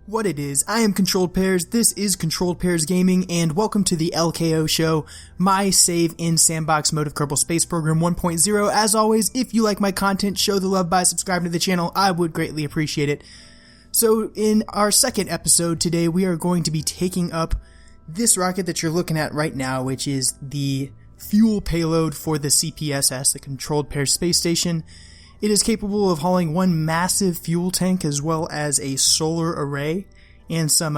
What it is, I am Controlled Pairs, this is Controlled Pairs Gaming, and welcome to the LKO Show, my save in sandbox mode of Kerbal Space Program 1.0. As always, if you like my content, show the love by subscribing to the channel, I would greatly appreciate it. So in our second episode today, we are going to be taking up this rocket that you're looking at right now, which is the fuel payload for the CPSS, the Controlled Pairs Space Station. It is capable of hauling one massive fuel tank as well as a solar array and some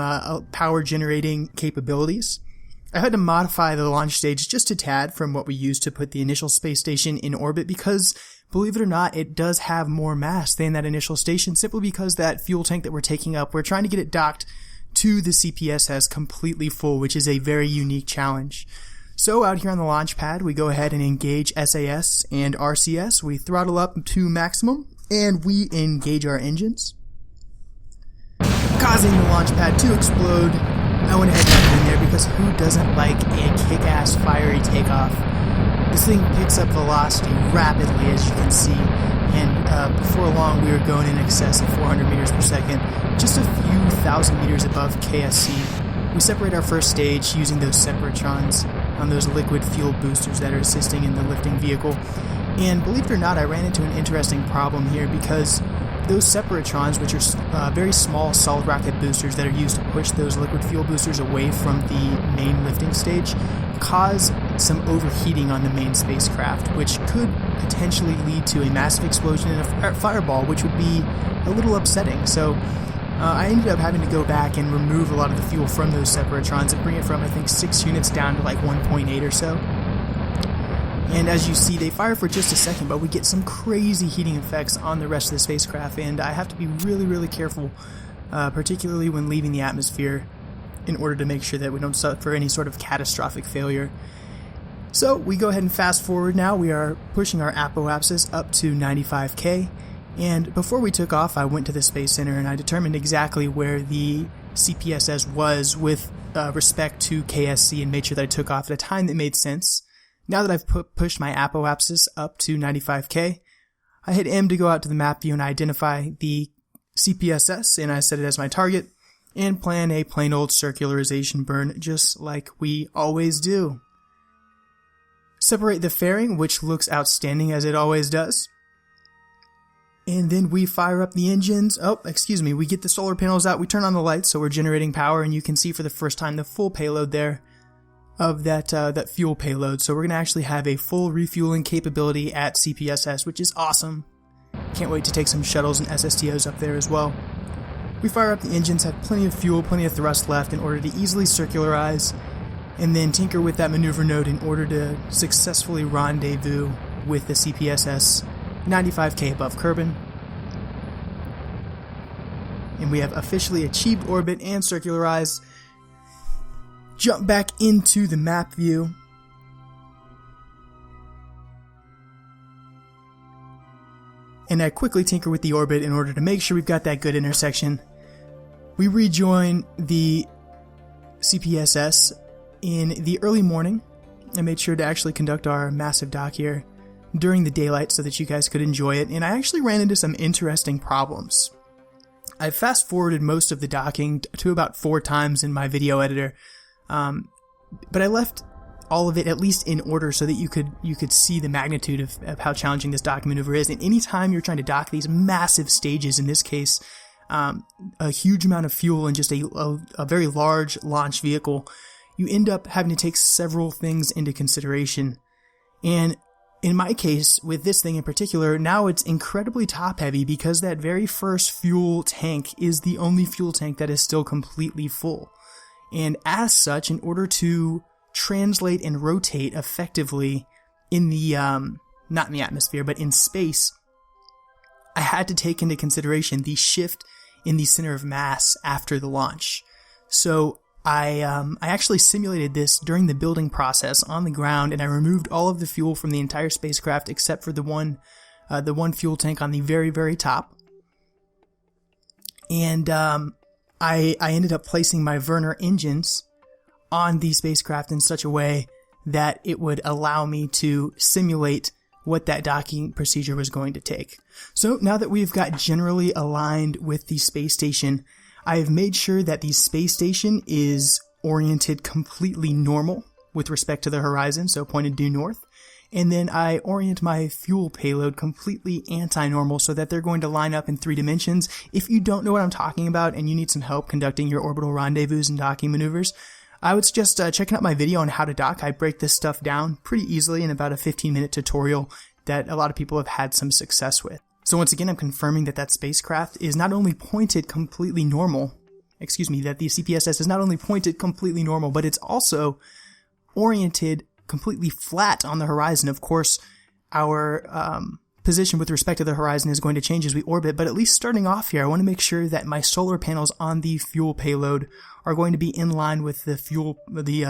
power generating capabilities. I had to modify the launch stage just a tad from what we used to put the initial space station in orbit because, believe it or not, it does have more mass than that initial station simply because that fuel tank that we're taking up, we're trying to get it docked to the CPSS completely full, which is a very unique challenge. So out here on the launch pad, we go ahead and engage SAS and RCS. We throttle up to maximum, and we engage our engines, causing the launch pad to explode. I went ahead and put it in there because who doesn't like a kick-ass fiery takeoff? This thing picks up velocity rapidly, as you can see, and before long we were going in excess of 400 meters per second, just a few thousand meters above KSC. We separate our first stage using those separatrons on those liquid fuel boosters that are assisting in the lifting vehicle. And believe it or not, I ran into an interesting problem here because those separatrons, which are very small solid rocket boosters that are used to push those liquid fuel boosters away from the main lifting stage, cause some overheating on the main spacecraft, which could potentially lead to a massive explosion in a fireball, which would be a little upsetting. So I ended up having to go back and remove a lot of the fuel from those separatrons and bring it from, I think, 6 units down to like 1.8 or so. And as you see, they fire for just a second, but we get some crazy heating effects on the rest of the spacecraft, and I have to be really, really careful, particularly when leaving the atmosphere, in order to make sure that we don't suffer any sort of catastrophic failure. So we go ahead and fast forward now. We are pushing our apoapsis up to 95K. And before we took off, I went to the Space Center and I determined exactly where the CPSS was with respect to KSC and made sure that I took off at a time that made sense. Now that I've pushed my apoapsis up to 95K, I hit M to go out to the map view and identify the CPSS, and I set it as my target and plan a plain old circularization burn just like we always do. Separate the fairing, which looks outstanding as it always does. And then we fire up the engines. We get the solar panels out. We turn on the lights so we're generating power, and you can see for the first time the full payload there of that fuel payload. So we're going to actually have a full refueling capability at CPSS, which is awesome. Can't wait to take some shuttles and SSTOs up there as well. We fire up the engines, have plenty of fuel, plenty of thrust left in order to easily circularize, and then tinker with that maneuver node in order to successfully rendezvous with the CPSS 95K above Kerbin. And we have officially achieved orbit and circularized. Jump back into the map view. And I quickly tinker with the orbit in order to make sure we've got that good intersection. We rejoin the CPSS in the early morning. I made sure to actually conduct our massive dock here during the daylight so that you guys could enjoy it, and I actually ran into some interesting problems. I fast forwarded most of the docking to about 4 times in my video editor, but I left all of it at least in order so that you could see the magnitude of how challenging this docking maneuver is. And anytime you're trying to dock these massive stages, in this case, a huge amount of fuel and just a very large launch vehicle, you end up having to take several things into consideration. And in my case, with this thing in particular, now it's incredibly top heavy because that very first fuel tank is the only fuel tank that is still completely full. And as such, in order to translate and rotate effectively in the, not in the atmosphere, but in space, I had to take into consideration the shift in the center of mass after the launch. So I actually simulated this during the building process on the ground, and I removed all of the fuel from the entire spacecraft except for the one fuel tank on the very, very top. And I ended up placing my Werner engines on the spacecraft in such a way that it would allow me to simulate what that docking procedure was going to take. So now that we've got generally aligned with the space station, I've made sure that the space station is oriented completely normal with respect to the horizon, so pointed due north. And then I orient my fuel payload completely anti-normal so that they're going to line up in 3 dimensions. If you don't know what I'm talking about and you need some help conducting your orbital rendezvous and docking maneuvers, I would suggest checking out my video on how to dock. I break this stuff down pretty easily in about a 15-minute tutorial that a lot of people have had some success with. So once again, I'm confirming that that spacecraft is not only pointed completely normal, that the CPSS is not only pointed completely normal, but it's also oriented completely flat on the horizon. Of course, our position with respect to the horizon is going to change as we orbit, but at least starting off here, I want to make sure that my solar panels on the fuel payload are going to be in line with the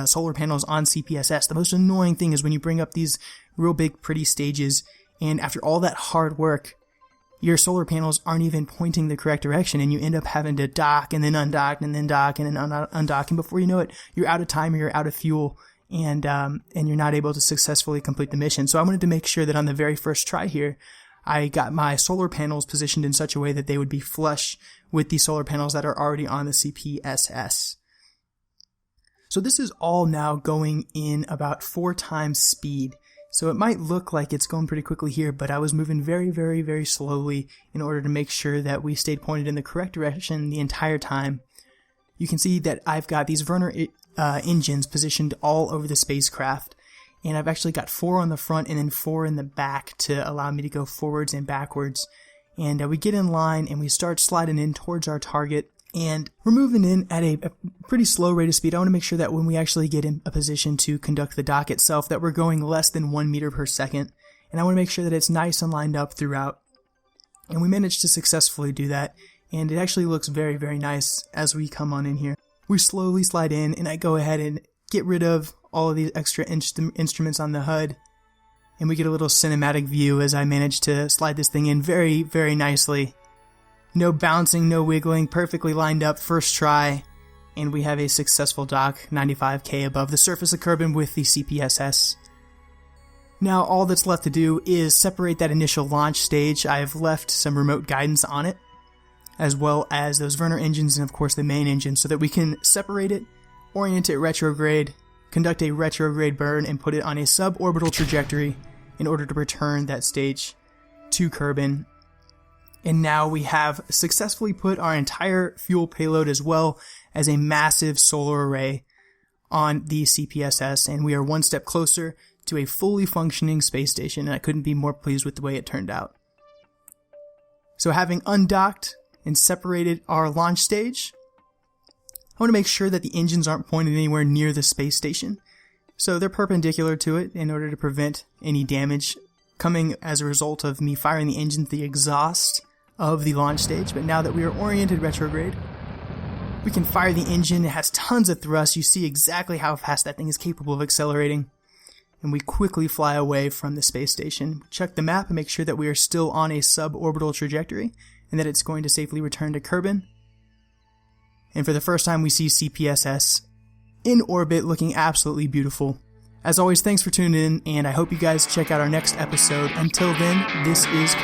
solar panels on CPSS. The most annoying thing is when you bring up these real big pretty stages, and after all that hard work, your solar panels aren't even pointing the correct direction, and you end up having to dock and then undock and then dock and then undock, and before you know it, you're out of time or you're out of fuel, and you're not able to successfully complete the mission. So I wanted to make sure that on the very first try here, I got my solar panels positioned in such a way that they would be flush with the solar panels that are already on the CPSS. So this is all now going in about 4 times speed. So it might look like it's going pretty quickly here, but I was moving very, very, very slowly in order to make sure that we stayed pointed in the correct direction the entire time. You can see that I've got these Werner engines positioned all over the spacecraft, and I've actually got 4 on the front and then 4 in the back to allow me to go forwards and backwards. And we get in line and we start sliding in towards our target, and we're moving in at a pretty slow rate of speed. I want to make sure that when we actually get in a position to conduct the dock itself, that we're going less than 1 meter per second, and I want to make sure that it's nice and lined up throughout. And we managed to successfully do that, and it actually looks very, very nice as we come on in here. We slowly slide in, and I go ahead and get rid of all of these extra instruments on the HUD, and we get a little cinematic view as I manage to slide this thing in very, very nicely. No bouncing, no wiggling, perfectly lined up, first try, and we have a successful dock 95K above the surface of Kerbin with the CPSS. Now all that's left to do is separate that initial launch stage. I have left some remote guidance on it, as well as those Werner engines and of course the main engine, so that we can separate it, orient it retrograde, conduct a retrograde burn, and put it on a suborbital trajectory in order to return that stage to Kerbin. And now we have successfully put our entire fuel payload as well as a massive solar array on the CPSS, and we are one step closer to a fully functioning space station, and I couldn't be more pleased with the way it turned out. So having undocked and separated our launch stage, I want to make sure that the engines aren't pointed anywhere near the space station, so they're perpendicular to it in order to prevent any damage coming as a result of me firing the engine to the exhaust of the launch stage. But now that we are oriented retrograde, we can fire the engine. It has tons of thrust. You see exactly how fast that thing is capable of accelerating, and we quickly fly away from the space station. Check the map and make sure that we are still on a suborbital trajectory and that it's going to safely return to Kerbin. And for the first time, we see CPSS in orbit, looking absolutely beautiful. As always, thanks for tuning in, and I hope you guys check out our next episode. Until then, this is